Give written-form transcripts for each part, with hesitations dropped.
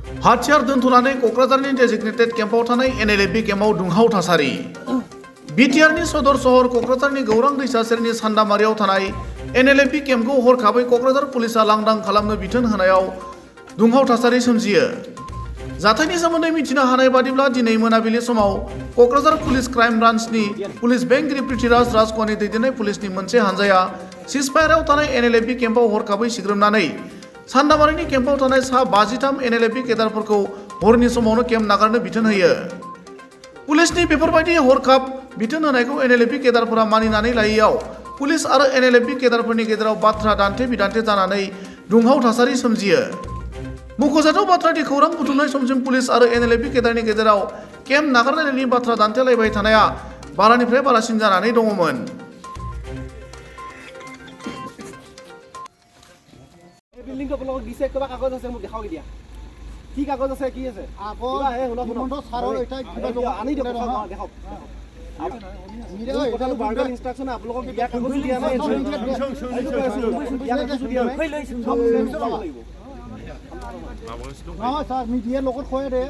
हाथियार दोनथ'नानै क'क्राझारनि डेजिगनेटेड केम्पआव थानाय एनएलएफबि केम्पआव दुंहाव थासारि बिटिआरनि सदर सहर क'क्राझारनि गौरां दैसा सेरनि सान्दामारियाव थानाय एनएलएफबि केम्पखौ हरखाबै क'क्राझार पुलिसा लांदां खालामनो बिथोन होनायाव दुंहाव थासारि सोमजियो। जाथायनि सोमोन्दै मिथिनो हानाय बादिब्ला दिनै मोनाबिलि समाव क'क्राझार पुलिस क्राइम ब्रान्चनि पुलिस बेंगिरि पृथ्वीराज राजख'वानि दैदेननाय पुलिसनि मोनसे हानजाया सिजफायाराव थानाय एनएलएफबि केम्पआव हरखाबै सिग्रोमनानै सान्दामारिनि केम्पआव थानाय सा 53 एनएलएफबि केडारफोरखौ हरनि समावनो केम्प नागारनो बिथोन होयो। पुलिसनि बेफोरबायदि हरखाब बिथोन होनायखौ एनएलएफबि केडारफोरा मानिनानै लायैयाव पुलिस आरो एनएलएफबि केडारफोरनि गेजेराव बाथ्रा दान्थे-बिदान्थे जानानै दुंहाव थासारि सोमजियो। मख'जाथाव बाथ्रादि खौरां बुथुमनाय समसिम पुलिस आरो एनएलएफबि केडारनि गेजेराव केम्प नागारलायनायनि बाथ्रा दान्थेलायबाय थानाया बारानिफ्राय बारासिन जानानै दङमोन। বিল্ডিংটো আপোনালোকক দিছে কিবা কাগজ আছে মোক দেখাওক এতিয়া কি কাগজ আছে কি আছে আগৰ হিমন্ত ছাৰৰ এটা কিবা আনি দিয়ক দেখাওক মিৰে এটা বাৰগাল ইনষ্ট্ৰাকচন আপোনালোকক দিয়া কাগজ দিয়া নাই নহয় স্যাৰ মিডিয়াৰ লগত কয় দে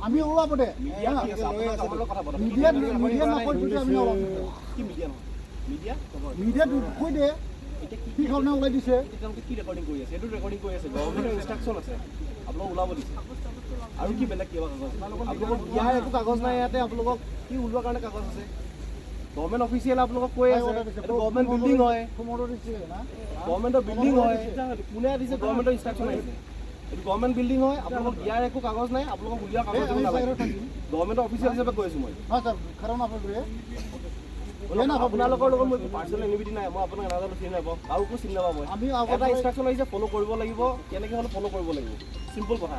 আমি ওলাব দে মিডিয়া নকয় যদি আমি ওলাব কি মিডিয়া নহয় মিডিয়া কৈ দে কি কাৰণে ওলাই দিছে এতিয়ালৈকে কি ৰেকৰ্ডিং কৰি আছে এইটো ৰেকৰ্ডিং কৰি আছে গভৰ্ণমেণ্টৰ ইনষ্ট্ৰাকচন আছে আপোনালোক ওলাব দিছে আৰু কি বেলেগ কিবা কাগজ আপোনালোকক দিয়া একো কাগজ নাই ইয়াতে আপোনালোকক কি ওলোৱাৰ কাৰণে কাগজ আছে গভৰ্ণমেণ্ট অফিচিয়েল আপোনালোকক কৈ আছে এইটো গভৰ্ণমেণ্ট বিল্ডিং হয় গভৰ্ণমেণ্টৰ বিল্ডিং হয় কোনে দিছে গভৰ্ণমেণ্টৰ ইনষ্ট্ৰাকচন আহিছে এইটো গভৰ্ণমেণ্ট বিল্ডিং হয় আপোনালোকক দিয়াৰ একো কাগজ নাই আপোনালোকক উলিওৱা কাগজ নালাগে গভৰ্ণমেণ্টৰ অফিচিয়েল হিচাপে কৈ আছোঁ মই আপোনালোকৰ লগত মই পাৰ্চনেল এনিমিটি নাই মই আপোনাক নাজানো চিনি নাপাওঁ কাৰোকো চিনি নাপাওঁ মই আমি এটা ইনষ্ট্ৰাকচন আহিছে ফ'ল' কৰিব লাগিব কেনেকৈ হ'লে ফ'ল' কৰিব লাগিব চিম্পল কথা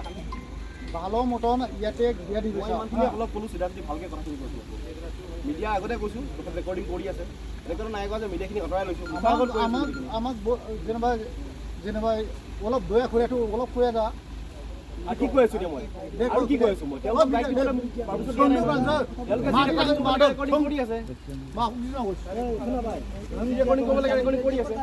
ভালো মতন ইয়াতে দিয়া দি দিছে ইমানখিনি অলপ কোনো চিধাচিধি ভালকৈ কথাখিনি কৈছোঁ মিডিয়া আগতে কৈছোঁ ৰেকৰ্ডিং কৰি আছে ৰেকৰ্ডিং নাই কোৱা যে মিডিয়াখিনি আঁতৰাই লৈছোঁ আমাক যেনিবা অলপ দয়া কৰিটো অলপ কৈ যা কি কৈ আছোঁ মই আৰু কি কৈ আছোঁ মই তেওঁলোক লাইক দিবলৈ পাৰমিশ্যন দিয়া নাই তেওঁলোকে ৰেকৰ্ডিং কৰি আছে মা শুনি না কৈছে শুনা ভাই আমি ৰেকৰ্ডিং কৰিব লাগে ৰেকৰ্ডিং কৰি আছে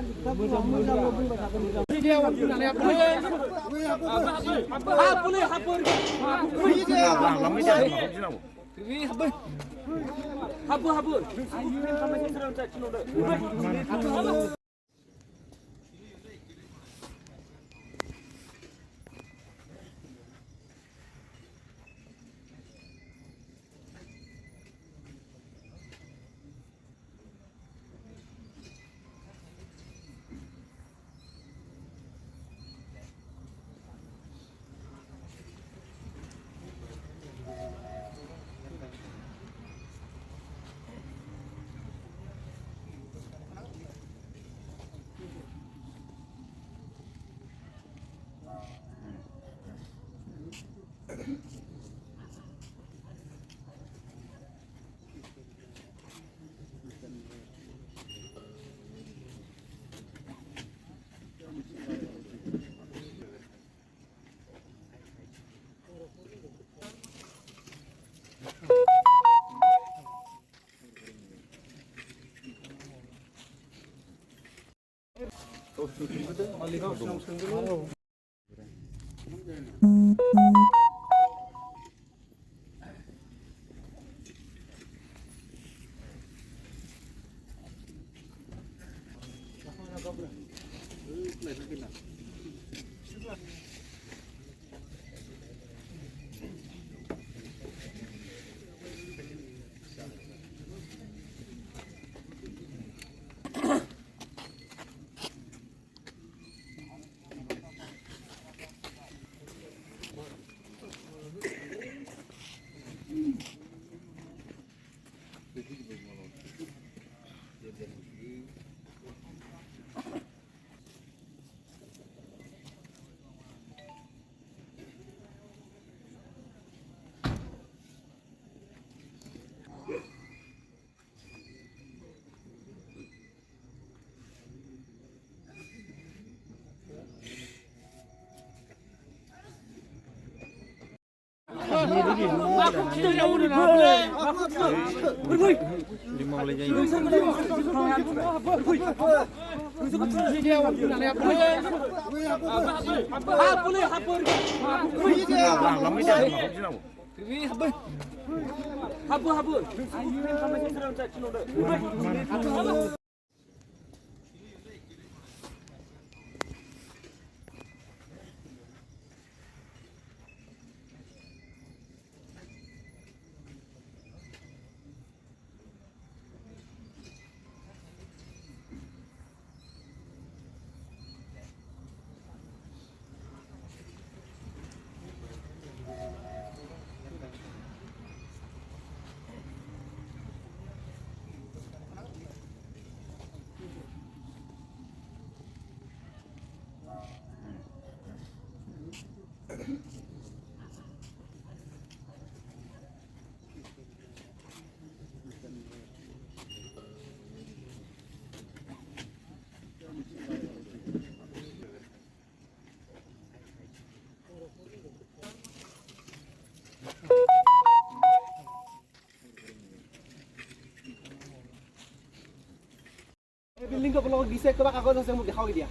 বিল্ডিংটো আপোনালোকক দিছে কিবা কাগজ আছে মোক দেখাওক এতিয়া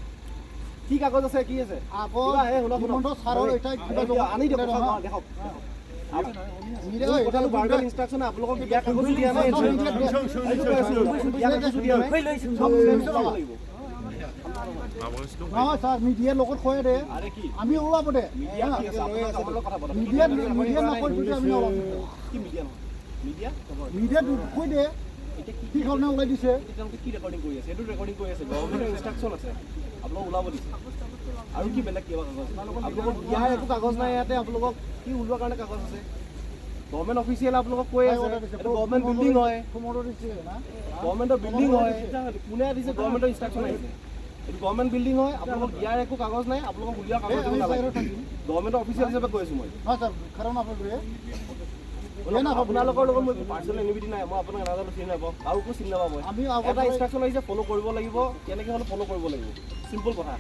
কি কাগজ আছে কি আছে আকৌ হিমন্ত ছাৰৰ এটা কিবা আনি দিয়ক দেখাওক কথাটো বাৰগাৰ ইনষ্ট্ৰাকশ্যন আপোনালোকক দিয়া কাগজ দিয়া নাই নহয় ছাৰ মিডিয়াৰ লগত কয় দে আমি ওলাব দে মিডিয়াত নকয় যদি আমি ওলাব মিডিয়াত কৈ দে কি কাৰণে ওলাই দিছে কি ৰেকৰ্ডিং কৰি আছে এইটো ৰেকৰ্ডিং কৰি আছে গভৰ্ণমেণ্টৰ ইনষ্ট্ৰাকশ্যন আছে আপোনালোকক ওলাব দিছে আৰু কি বেলেগ কিবা কাগজ আপোনালোকক দিয়া একো কাগজ নাই ইয়াতে আপোনালোকক কি ওলোৱাৰ কাৰণে কাগজ আছে গভৰ্ণমেণ্ট অফিচিয়েল আপোনালোকক কৈ আছে এইটো গভৰ্ণমেণ্ট বিল্ডিং হয় গভৰ্ণমেণ্টৰ বিল্ডিং হয় কোনে দিছে গভৰ্ণমেণ্টৰ ইনষ্ট্ৰাকশ্যন আহিছে এইটো গভৰ্ণমেণ্ট বিল্ডিং হয় আপোনালোকক দিয়াৰ একো কাগজ নাই আপোনালোকক উলিওৱা কাগজ নালাগে গভৰ্ণমেণ্টৰ অফিচিয়েল হিচাপে কৈ আছোঁ মই আপোনালোকৰ লগত মই পাৰ্চনেল এনিমিটি নাই মই আপোনাক নাজানো চিনি নাপাওঁ কাৰোকো চিনি নাপাওঁ মই আমি এটা ইনষ্ট্ৰাকশ্যন আহিছে ফ'ল' কৰিব লাগিব কেনেকৈ হ'লে ফ'ল' কৰিব লাগিব চিম্পল কথা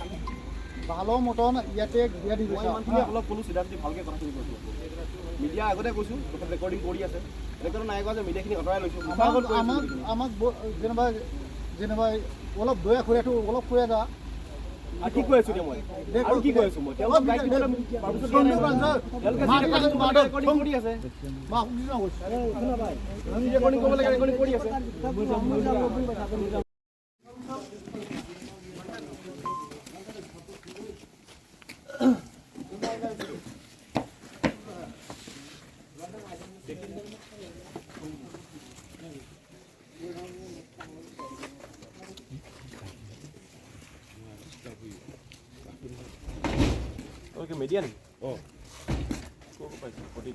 ভালো মতন ইয়াতে দিয়া দি মই ইমানখিনি অলপ ক'লোঁ চিধা চিধি ভালকৈ কথাখিনি কৈছোঁ মিডিয়া আগতে কৈছোঁ তথা ৰেকৰ্ডিং কৰি আছে এনেকৈ নাই কোৱা যে মিডিয়াখিনি আঁতৰাই লৈছোঁ আমাক যেনিবা অলপ দয়া কৰিটো অলপ কৈ যা কি কৈ আছোঁ মই আৰু কি কৈ আছোঁ মই তেওঁলোক ৰেকৰ্ডিং কৰি আছে ৰেকৰ্ডিং কৰিব লাগে ৰেকৰ্ডিং কৰি আছে Oke, median. Oh. Kok pakai?